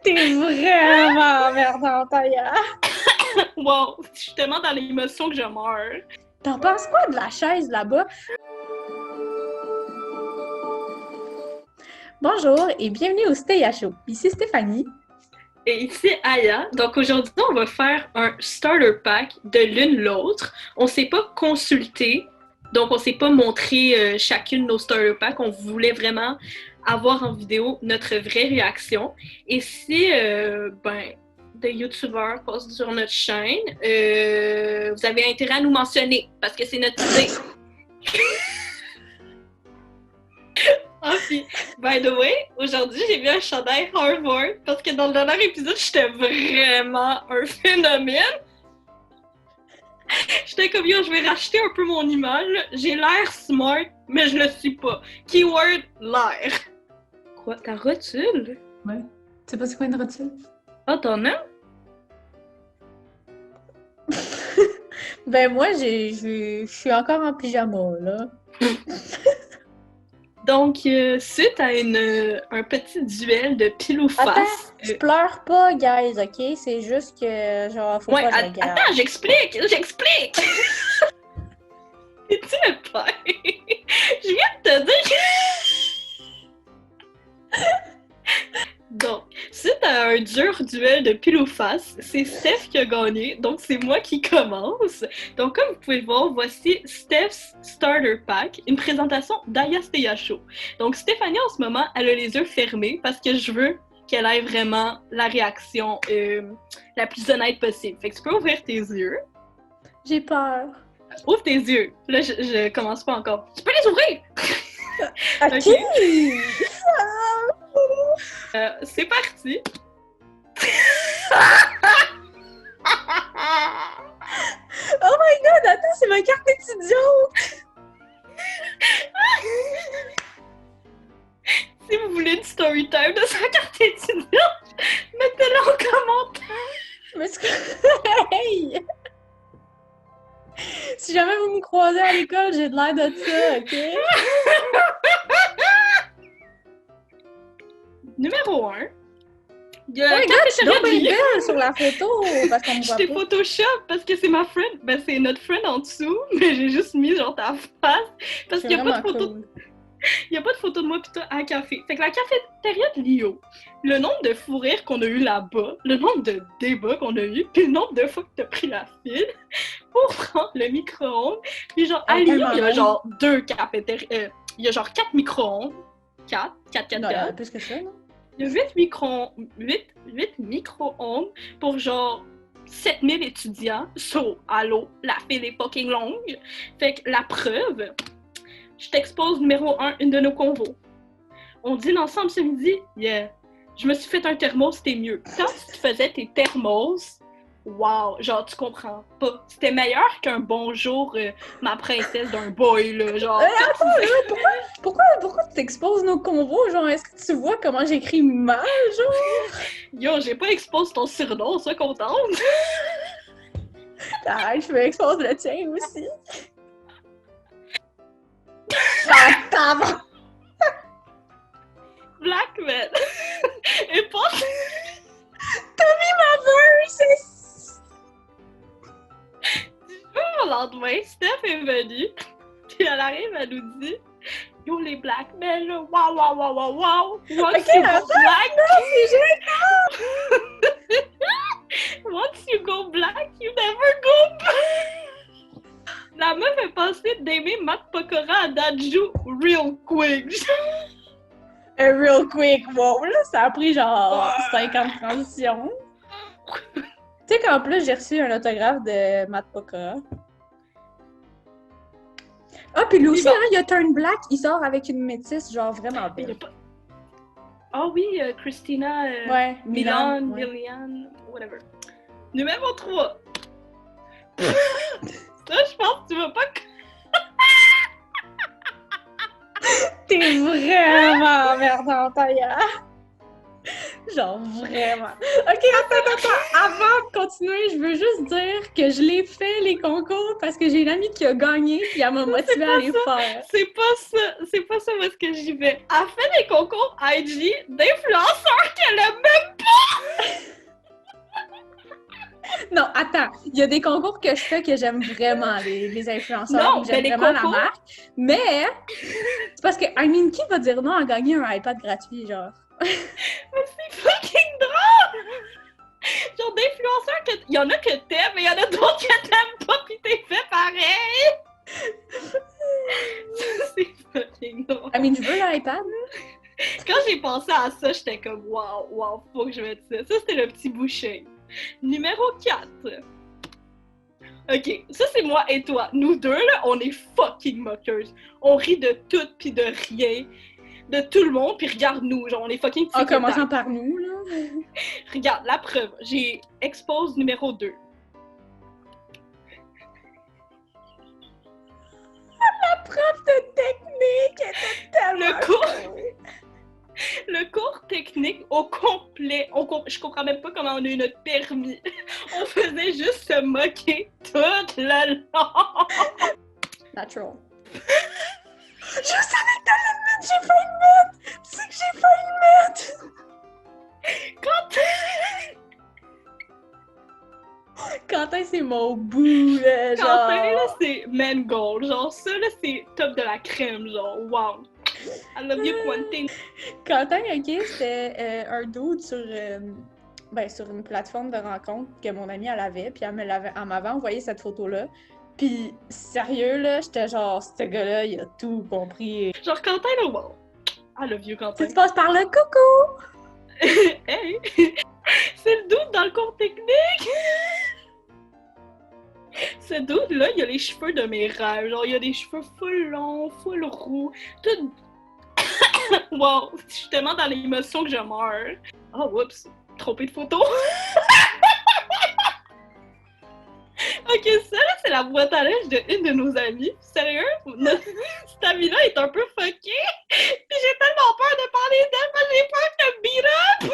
T'es vraiment emmerdante, Aya. Wow, je suis tellement dans l'émotion que je meurs. T'en penses quoi de la chaise là-bas? Bonjour et bienvenue au Stay à Show. Ici Stéphanie. Et ici Aya. Donc aujourd'hui, on va faire un starter pack de l'une l'autre. On s'est pas consulté, donc on s'est pas montré chacune nos starter packs. On voulait vraiment avoir en vidéo notre vraie réaction. Et si des youtubeurs passent sur notre chaîne, vous avez intérêt à nous mentionner parce que c'est notre idée. Ah, puis, by the way, aujourd'hui, j'ai vu un chandail Harvard parce que dans le dernier épisode, j'étais vraiment un phénomène. J'étais comme, yo, je vais racheter un peu mon image. J'ai l'air smart, mais je le suis pas. Keyword, l'air. Quoi, ta rotule? Ouais. Tu sais pas c'est quoi une rotule? Ah, t'en as? Ben moi, je suis encore en pyjama, là. Donc, suite à un petit duel de pile ou face... Attends, je pleure pas, guys, ok? C'est juste que, genre, faut Ouais, pas que je regarde. attends, j'explique! Es-tu le père? Je viens de te dire... Donc, suite à un dur duel de pile ou face, c'est Steph qui a gagné, donc c'est moi qui commence. Donc, comme vous pouvez le voir, voici Steph's Starter Pack, une présentation d'Aya Stay à Show. Donc, Stéphanie, en ce moment, elle a les yeux fermés parce que je veux qu'elle ait vraiment la réaction la plus honnête possible. Fait que tu peux ouvrir tes yeux. J'ai peur. Ouvre tes yeux. Là, je commence pas encore. Tu peux les ouvrir! Ok! C'est parti! Oh my god, attends, c'est ma carte étudiante! Si vous voulez du story time de sa carte étudiante, mettez-le en commentaire! Mais c'est hey! Si jamais vous me croisez à l'école, j'ai de l'air de ça, ok? Numéro 1. Il y a Oh my god, je suis donc bien cafétéria belle sur la photo parce qu'on me Je voit t'ai pas. Photoshop parce que c'est ma friend. Ben, c'est notre friend en dessous, mais j'ai juste mis genre ta face parce qu'il n'y a pas de photo. Cool. Il n'y a pas de photo de moi pis toi à café. Fait que la cafétéria de Lio, le nombre de fous rires qu'on a eu là-bas, le nombre de débats qu'on a eu, puis le nombre de fois que t'as pris la file pour prendre le micro-ondes. Puis genre, à Lio, il y a genre 2 cafétérias. Il y a genre 4 micro-ondes. 4. Non, il y en a plus que ça, non? Il y a 8 micro-ondes pour genre 7000 étudiants. So, allô, la file est fucking longue. Fait que la preuve, je t'expose numéro 1, une de nos convos. On dîne ensemble ce midi? Yeah. Je me suis fait un thermos, c'était mieux. Quand tu faisais tes thermos, wow, genre tu comprends pas. C'était meilleur qu'un bonjour, ma princesse d'un boy, là, genre. Attends, pourquoi tu t'exposes nos convos? Genre, est-ce que tu vois comment j'écris mal, genre? Yo, j'ai pas exposé ton surnom, sois contente. Arrête, je vais exposer le tien aussi. Ah, tabre! Black man. Et pas... T'as mis ma verse! Le lendemain, Steph est venue, puis elle arrive, elle nous dit yo, les black men, là, wow, wow, wow, wow, wow! Once you go black, once you go black, you never go back! La meuf est passée d'aimer Matt Pokora à Daju real quick. Real quick, wow, là, ça a pris genre 50 transitions. Tu sais qu'en plus, j'ai reçu un autographe de Matt Pokora. Ah, puis lui aussi, hein, il y a Turn Black, il sort avec une métisse, genre vraiment belle. Ah oui, Christina, ouais, Milan, ouais. Liliane, whatever. Numéro 3. Ça, je pense que tu vas pas... T'es vraiment emmerdante, Aya. Genre vraiment. Ok, attends. Avant de continuer, je veux juste dire que je l'ai fait, les concours, parce que j'ai une amie qui a gagné, puis elle m'a motivée à les faire. C'est pas ça où est-ce que j'y vais. Elle fait les concours IG d'influenceurs qu'elle a même pas! Il y a des concours que je fais que j'aime vraiment, les influenceurs, Non, j'aime mais les vraiment la concours- marque. Mais c'est parce que, I mean, qui va dire non à gagner un iPad gratuit, genre? C'est fucking drôle! Genre d'influenceurs que... Il y en a que t'aimes, mais il y en a d'autres que t'aimes pas pis t'es fait pareil! C'est fucking drôle. I mean, je veux l'iPad, là. Quand j'ai pensé à ça, j'étais comme wow, faut que je mette ça. Ça, c'était le petit boucher. Numéro 4. Ok, ça c'est moi et toi. Nous deux, là, on est fucking moqueuses. On rit de tout pis de rien. De tout le monde, pis regarde-nous, genre on est fucking En tic-tac. commençant par nous, là. Regarde, la preuve. J'ai expose numéro 2. La prof de technique était tellement Le cours technique au complet, je comprends même pas comment on a eu notre permis. On faisait juste se moquer tout le long. Natural. Je savais que t'allais le mettre, j'ai failli le mettre! Tu sais que j'ai failli le mettre! Quentin, c'est mon bout, là, genre... Quentin, là, c'est man goal. Genre, ça, là, c'est top de la crème. Genre, wow. I love you, Quentin. Quentin, ok, c'était un dude sur une plateforme de rencontre que mon amie, elle avait, puis elle m'avait envoyé cette photo-là. Puis, sérieux, là, j'étais genre, ce gars-là, il a tout compris. Genre, Quentin, là, wow. I love you, Quentin. Tu passes par là, coucou! Hey! C'est le dude dans le cours technique! Ce dude-là, il a les cheveux de mes rêves. Genre, il a des cheveux full longs, full roux, tout... Wow! Je suis tellement dans l'émotion que je meurs. Oh, oups! Trompé de photo! Ok, ça, là, c'est la boîte à linge d'une de nos amies. Sérieux? Cette amie-là est un peu fuckée. Puis j'ai tellement peur de parler d'elle, parce que j'ai peur qu'elle beat up!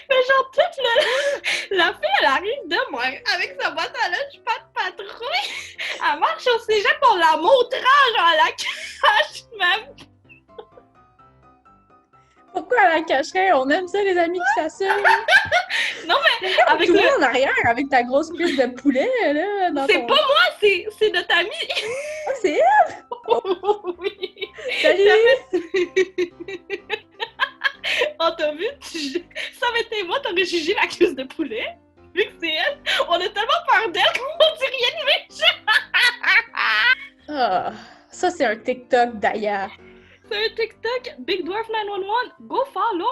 Mais genre, toute la fille, elle arrive de moi, avec sa boîte à lunch, pas de patrouille. Elle marche au cégep pour la montrant, genre, elle la cache même. Pourquoi elle la cacherait? On aime ça, les amis qui s'assument. Non, mais avec Tout le le... monde en arrière, avec ta grosse cuisse de poulet, là, dans C'est ton... pas moi, c'est notre amie. Ah, c'est elle! Oui. Salut! Oh, t'as vu? Ça avait été moi, t'aurais jugé la cuisse de poulet. Vu que c'est elle, on a tellement peur d'elle qu'on dit rien de méchant. Ah, ça, c'est un TikTok d'Aya. C'est un TikTok, Big Dwarf 911, go follow!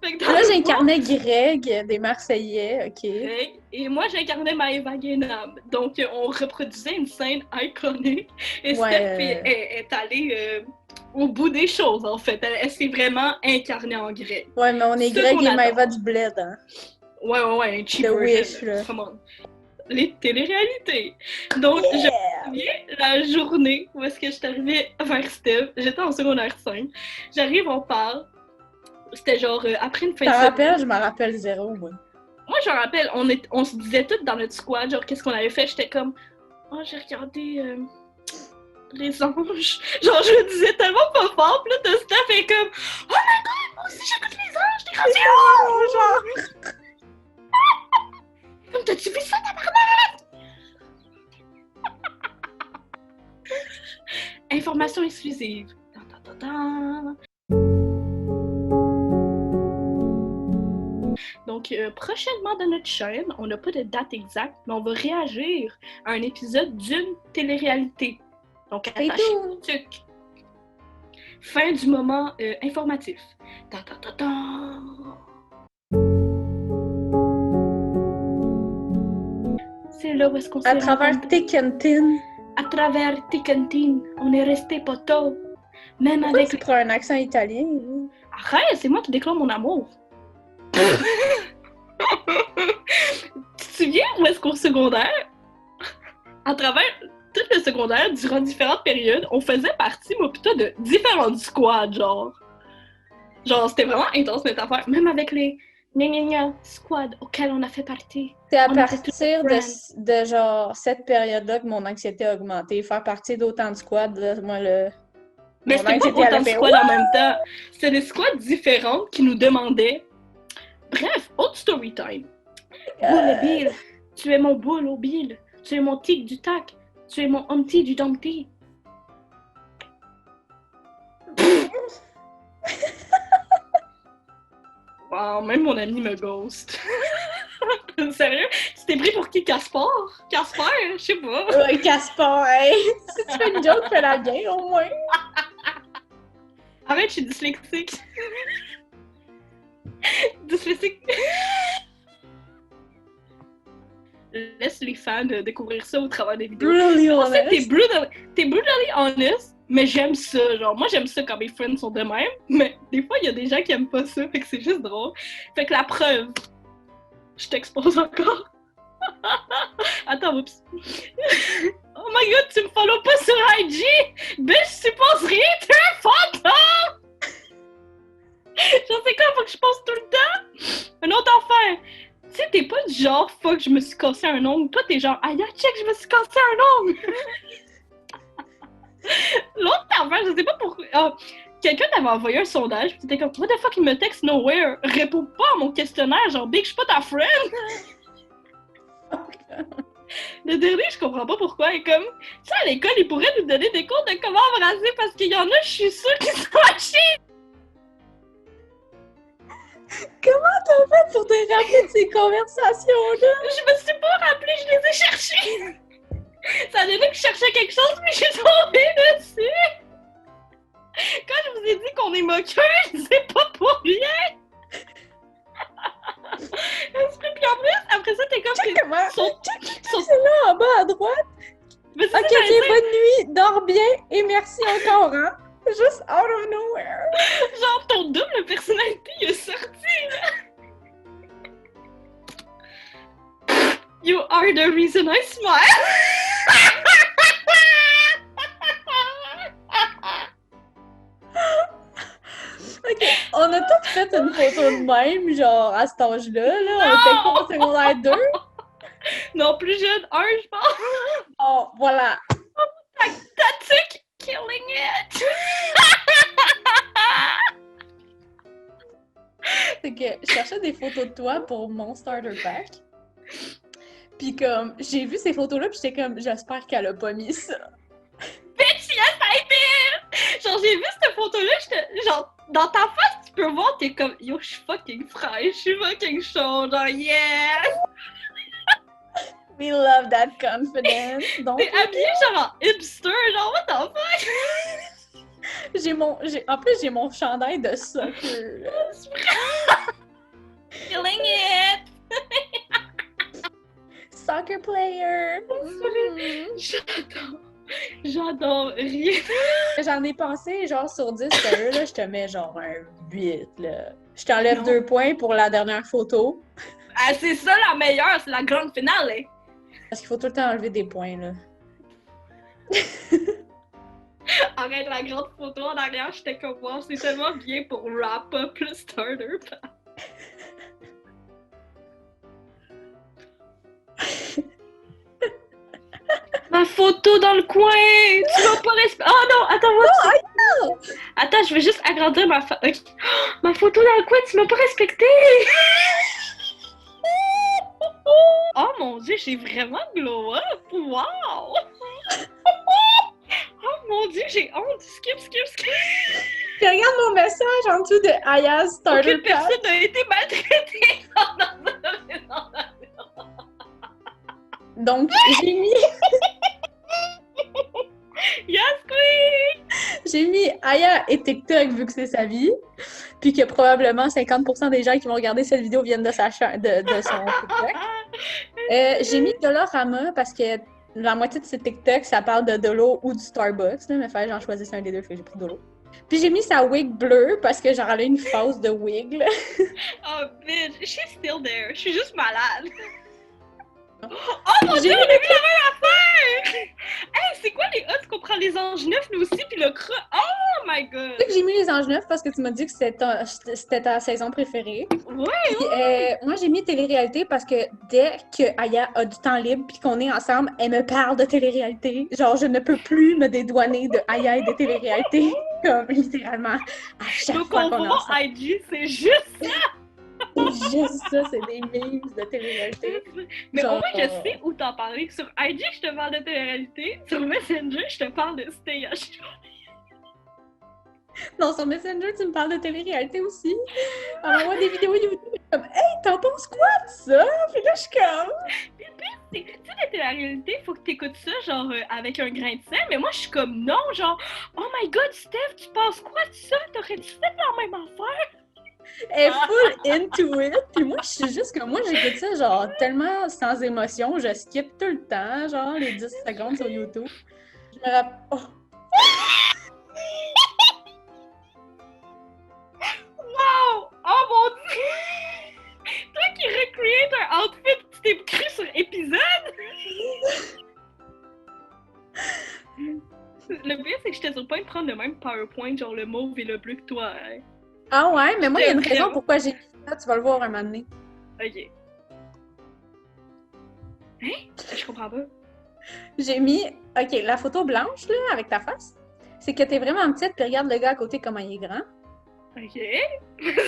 Fait que dans Là, le j'incarnais Greg des Marseillais, ok. fond, et moi, j'incarnais Maëva Guénam. Donc, on reproduisait une scène iconique. Et Ouais. Steph est allée au bout des choses, en fait. Elle s'est vraiment incarnée en Greg. Ouais, mais on est Ce Greg qu'on et adore. Maëva du bled, hein. Ouais, un cheap The version. Wish, là. Come on. Les téléréalités. Donc, je Yeah! me souviens la journée où est-ce que je suis arrivée vers Steph. J'étais en secondaire 5. J'arrive, on parle. C'était genre après une fin de T'en semaine. rappelles? Je m'en rappelle zéro, moi. Moi, je me rappelle, on se disait toutes dans notre squad, genre, qu'est-ce qu'on avait fait. J'étais comme, oh, j'ai regardé Les Anges. Genre, je le disais tellement pas fort. Puis là, t'as Steph est comme, oh my god, moi aussi j'écoute Les Anges, t'es rendu genre. Comme, t'as-tu vu ça, tabarnak? Information exclusive. Donc, prochainement dans notre chaîne, on n'a pas de date exacte, mais on va réagir à un épisode d'une télé-réalité. Donc, C'est attachez tout. vos tucs. Fin du moment informatif. C'est là où est-ce qu'on s'est À travers rencontrés. Tickentin. À travers Tickentin, on est resté poteau. Même Pourquoi avec... tu prends un accent italien? Hein? Arrête, c'est moi qui déclare mon amour. Tu te souviens où est-ce qu'au secondaire, à travers tout le secondaire, durant différentes périodes, on faisait partie, moi, plutôt de différentes squads, genre. Genre, c'était vraiment intense notre affaire. Même avec les squads auxquels on a fait partie. C'est à On était tous partir friends. de genre cette période-là que mon anxiété a augmenté. Faire partie d'autant de squads, là, moi, Mais mon c'était pas anxiété, elle autant a de fait squads en même temps. C'était des squads différentes qui nous demandaient. Bref, autre story time. Boule Bill, tu es mon boule au Bill. Tu es mon tic du tac. Tu es mon humpty du dumpty. Wow, même mon ami me ghost. Sérieux? Tu t'es pris pour qui, Caspar? Casper? Je sais pas. Ouais, Caspar, hey! Si tu fais une joke, fais-la bien, au moins. Arrête, je suis dyslexique. Dyslexique. Laisse les fans découvrir ça au travers des vidéos. Brutally En fait, honest. t'es brutally honest, mais j'aime ça. Genre, moi, j'aime ça quand mes friends sont de même, mais des fois, il y a des gens qui aiment pas ça, fait que c'est juste drôle. Fait que la preuve, je t'expose encore. Attends, oups. Oh my god, tu me follow pas sur IG! Bitch, tu poses rien, t'es un fantôme! Je sais quoi, faut que je pose tout le temps? Un autre affaire. Tu sais, t'es pas du genre, fuck, je me suis cassé un ongle. Toi, t'es genre, aïe, check, je me suis cassé un ongle! L'autre affaire, je sais pas pourquoi. Quelqu'un t'avait envoyé un sondage, pis t'étais comme, what the fuck, il me texte nowhere? Réponds pas à mon questionnaire, genre, big, je suis pas ta friend! Le dernier, je comprends pas pourquoi. Et comme, tu sais, à l'école, ils pourraient nous donner des cours de comment embrasser parce qu'il y en a, je suis sûre qu'ils sont à chier! Comment t'as fait pour te rappeler de ces conversations-là? Je me suis pas rappelée, je les ai cherchés! Ça a donné que je cherchais quelque chose, mais j'ai tombé dessus! Quand je vous ai dit qu'on est moqueux, c'est pas pour rien! Puis en plus, après ça, t'es comme... Check comment? Sont- C'est là, en bas à droite. Mais c'est Ok, ça, j'allais dire. bonne nuit, dors bien et merci encore, hein? Juste out of nowhere. Genre, ton double personnalité, il est sorti, là! You are the reason I smile! Ok, on a tous fait une photo de même, genre à cet âge-là, là. On était quoi en secondaire 2? Non, plus jeune, un, je pense. Oh, voilà. Tactic killing it! C'est que je cherchais des photos de toi pour mon starter pack. Puis comme, j'ai vu ces photos-là, puis j'étais comme, j'espère qu'elle a pas mis ça. Bitch, yes, I did! Genre, j'ai vu cette photo-là, j'étais... Genre, dans ta face, tu peux voir, t'es comme, yo, je suis fucking fraîche, je suis fucking chaud, genre, yes! We love that confidence. Donc, T'es habillée genre en hipster, genre, what the fuck? en plus, j'ai mon chandail de soccer. là. Killing it! Soccer player. J'adore rire. J'en ai pensé genre sur 10 sérieux, là, je te mets genre un 8, là. Je t'enlève Non. 2 points pour la dernière photo. Ah, c'est ça la meilleure, c'est la grande finale, hein. Parce qu'il faut tout le temps enlever des points, là. Arrête la grande photo en arrière, j'étais comme wow, c'est tellement bien pour wrap up le starter pack. Ma photo dans le coin! Tu m'as pas respecté! Oh non! Attends, moi! Attends, je vais juste agrandir ma okay. Ma photo dans le coin, tu m'as pas respecté! Oh mon dieu, j'ai vraiment glow up! Wow! Oh mon dieu, j'ai honte! Skip! Puis regarde mon message en dessous de Aya's starter Aucune pack. personne n'a été maltraitée! Non. Donc, j'ai mis... Yes, queen! J'ai mis Aya et TikTok vu que c'est sa vie, puis que probablement 50% des gens qui vont regarder cette vidéo viennent de sa de son TikTok. J'ai mis Dolorama parce que la moitié de ses TikTok, ça parle de Dolo ou du Starbucks, là, mais fallait que j'en choisisse un des deux, fait que j'ai pris Dolo. Puis j'ai mis sa wig bleue parce que genre elle a une fausse de wig, là. Oh, bitch, she's still there. Je suis juste malade. Oh mon J'ai dieu, mis on a vu la même affaire! Hey, c'est quoi les odds qu'on prend les anges neufs, nous aussi, puis le creux? Oh my god! J'ai mis les Anges Neufs parce que tu m'as dit que c'était ta saison préférée. Ouais, Puis, moi, j'ai mis télé-réalité parce que dès que Aya a du temps libre puis qu'on est ensemble, elle me parle de télé-réalité. Genre, je ne peux plus me dédouaner de Aya et des télé-réalités. Comme, littéralement, à chaque nos fois qu'on est convois ensemble. IG, c'est juste ça! C'est juste ça, c'est des memes de télé-réalité. Mais au Genre- moins, je sais où t'en parler. Sur IG, je te parle de télé-réalité. Sur Messenger, je te parle de Stay à chaud. Non, sur Messenger, tu me parles de télé-réalité aussi. On envoie des vidéos YouTube, et comme, hey, t'en penses quoi de ça? Puis là, je suis comme, Tu sais, la télé-réalité, faut que t'écoutes ça, genre, avec un grain de sel. Mais moi, je suis comme, non, genre, oh my god, Steph, tu penses quoi de ça? T'aurais dû faire la même affaire? elle est full into it. Puis moi, je suis juste comme, moi, j'écoute ça, genre, tellement sans émotion, je skip tout le temps, genre, les 10 secondes sur YouTube. Je me rappelle. Oh. Wow! Oh mon dieu! Toi qui recreate un outfit que tu t'es cru sur épisode! Le pire, c'est que j'étais sur le point de prendre le même PowerPoint, genre le mauve et le bleu que toi. Hein. Ah ouais, mais moi, il y a une J'étais raison pourquoi j'ai mis ça, tu vas le voir un moment donné. Ok. Hein? Je comprends pas. J'ai mis, ok, la photo blanche, là, avec ta face, c'est que t'es vraiment petite, puis regarde le gars à côté comment il est grand. Ok.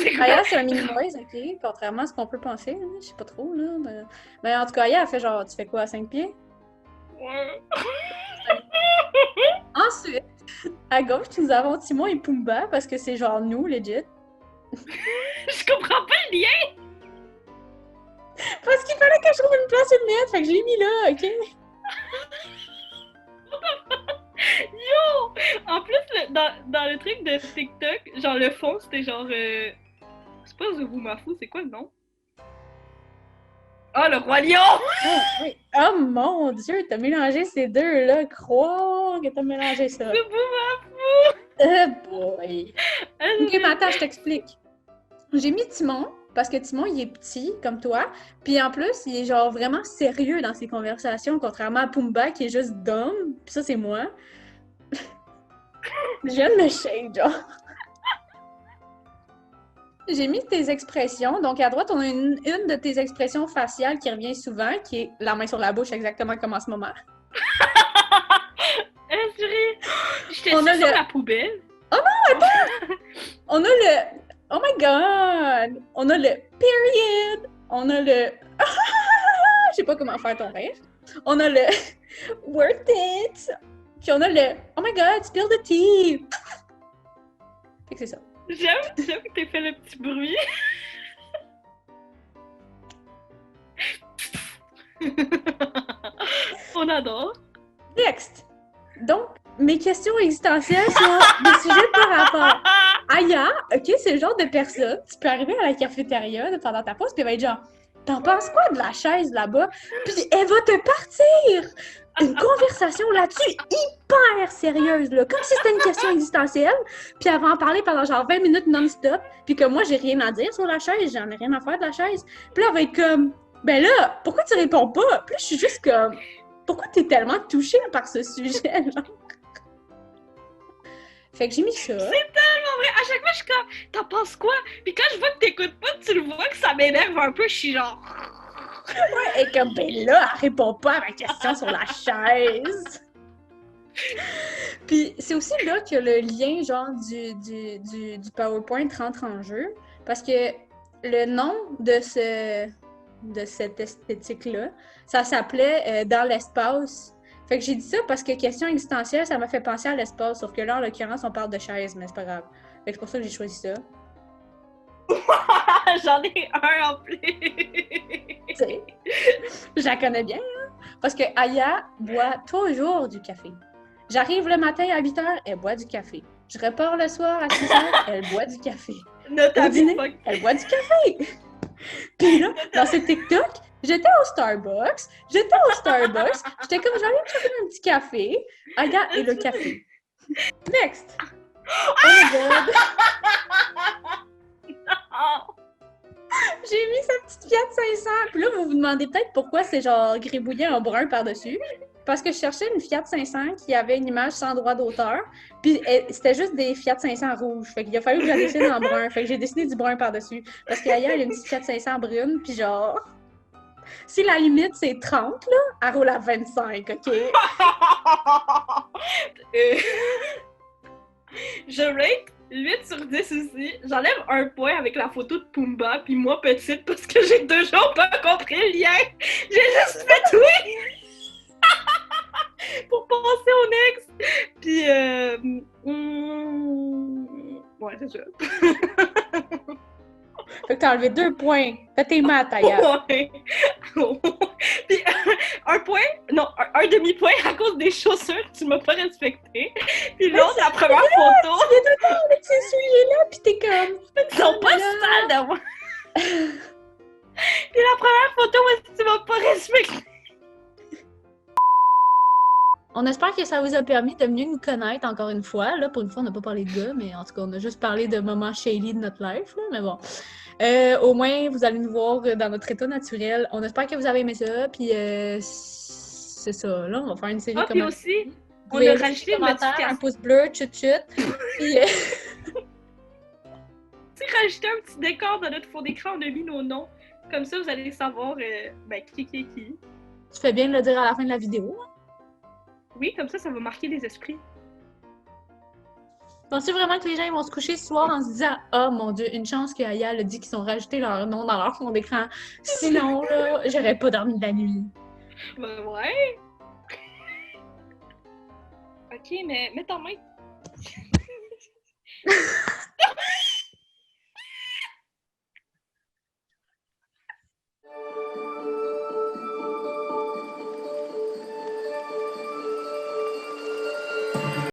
C'est quoi? Aya, c'est un mini-moise, ok, contrairement à ce qu'on peut penser, hein, je sais pas trop, là. Mais en tout cas, Aya, elle fait genre, tu fais quoi, à 5 pieds? Ouais. Ensuite, à gauche, nous avons Timon et Pumba, parce que c'est genre nous, legit. Je comprends pas le lien! Parce qu'il fallait que je trouve une place une lettre, fait que je l'ai mis là, ok? Yo! En plus, dans le truc de TikTok, genre le fond, c'était genre. C'est pas Zubumafu, c'est quoi le nom? Ah, le Roi Lion! Oh, oui. Oh mon Dieu, t'as mélangé ces deux-là, croire que t'as mélangé ça. Zubumafu! Boy! Ok, mais attends, je t'explique. J'ai mis Timon, parce que Timon, il est petit, comme toi, puis en plus, il est genre vraiment sérieux dans ses conversations, contrairement à Pumba, qui est juste dumb, puis ça, c'est moi. Je viens de me shake, genre. J'ai mis tes expressions. Donc, à droite, on a une de tes expressions faciales qui revient souvent, qui est la main sur la bouche, exactement comme en ce moment. Est-ce j'étais On a sur le- la poubelle? On a le... Oh my god! On a le period! On a le... Je sais pas comment faire ton rêve. On a le worth it! Puis on a le oh my god, spill the tea! Fait que c'est ça. J'aime que t'aies fait le petit bruit. On adore. Next! Donc, mes questions existentielles sont des sujets par rapport. Aya, ok, c'est le genre de personne, tu peux arriver à la cafétéria pendant ta pause, puis elle va être genre, t'en penses quoi de la chaise là-bas? Puis elle va te partir une conversation là-dessus hyper sérieuse, là, comme si c'était une question existentielle, puis elle va en parler pendant genre 20 minutes non-stop, puis que moi, j'ai rien à dire sur la chaise, j'en ai rien à faire de la chaise. Puis là, elle va être comme, ben là, pourquoi tu réponds pas? Puis là, je suis juste comme, pourquoi t'es tellement touchée par ce sujet, genre? Fait que j'ai mis ça. C'est tellement vrai. À chaque fois, je suis comme, t'en penses quoi? Puis quand je vois que t'écoutes pas, tu le vois que ça m'énerve un peu. Je suis genre. Et comme, ben là, elle répond pas à ma question sur la chaise. Puis c'est aussi là que le lien, genre, du PowerPoint rentre en jeu. Parce que le nom de cette esthétique-là, ça s'appelait Dans l'espace. Fait que j'ai dit ça parce que question existentielle, ça m'a fait penser à l'espace. Sauf que là, en l'occurrence, on parle de chaise, mais c'est pas grave. Fait que c'est pour ça que j'ai choisi ça. J'en ai un en plus. Tu sais, je la connais bien, hein? Parce que Aya boit toujours du café. J'arrive le matin à 8h, elle boit du café. Je repars le soir à 6h, elle boit du café. Au dîner, elle boit du café. Puis là, dans ce TikTok, j'étais au Starbucks, j'étais comme, j'allais me chercher un petit café. Aya et le café. Next! Oh my god! J'ai mis sa petite Fiat 500. Puis là, vous vous demandez peut-être pourquoi c'est genre gribouillé en brun par-dessus. Parce que je cherchais une Fiat 500 qui avait une image sans droit d'auteur. Puis c'était juste des Fiat 500 rouges. Fait qu'il a fallu que je la dessine en brun. Fait que j'ai dessiné du brun par-dessus. Parce qu'ailleurs, il y a une petite Fiat 500 brune. Puis genre, si la limite c'est 30, là, elle roule à 25, OK? Je rate 8 sur 10 aussi. J'enlève un point avec la photo de Pumba, puis moi petite, parce que j'ai toujours pas compris le lien. J'ai juste fait oui! Pour passer au next. Puis, ouais, c'est ça. Fait que t'as enlevé 2 points. Fais tes maths, Aya. Ouais. Puis, un point, non, un demi-point à cause des chaussures que tu m'as pas respectées. Puis l'autre, la première photo. Tu es d'accord avec ces sujets-là, pis t'es comme... Ils sont pas sales de moi. Puis la première photo, où est-ce que tu m'as pas respecté? On espère que ça vous a permis de mieux nous connaître encore une fois. Là, pour une fois, on n'a pas parlé de gars, mais en tout cas, on a juste parlé de moments shady de notre life. Là, mais bon. Au moins, vous allez nous voir dans notre état naturel. On espère que vous avez aimé ça. Puis, c'est ça. Là, on va faire une série Ah, comme puis aussi, vous on pouvez a laisser rajouté des une commentaires, un notification. pouce bleu, chut. Puis, Tu sais, rajouter un petit décor dans notre fond d'écran, on a mis nos noms. Comme ça, vous allez savoir qui est qui. tu fais bien de le dire à la fin de la vidéo. Oui, comme ça va marquer les esprits. Pensez vraiment que les gens ils vont se coucher ce soir en se disant « Ah, mon Dieu, une chance qu'Aya a dit qu'ils ont rajouté leur nom dans leur fond d'écran. Sinon, là, j'aurais pas dormi de la nuit. » Ben ouais. Ok, mais mets ta main.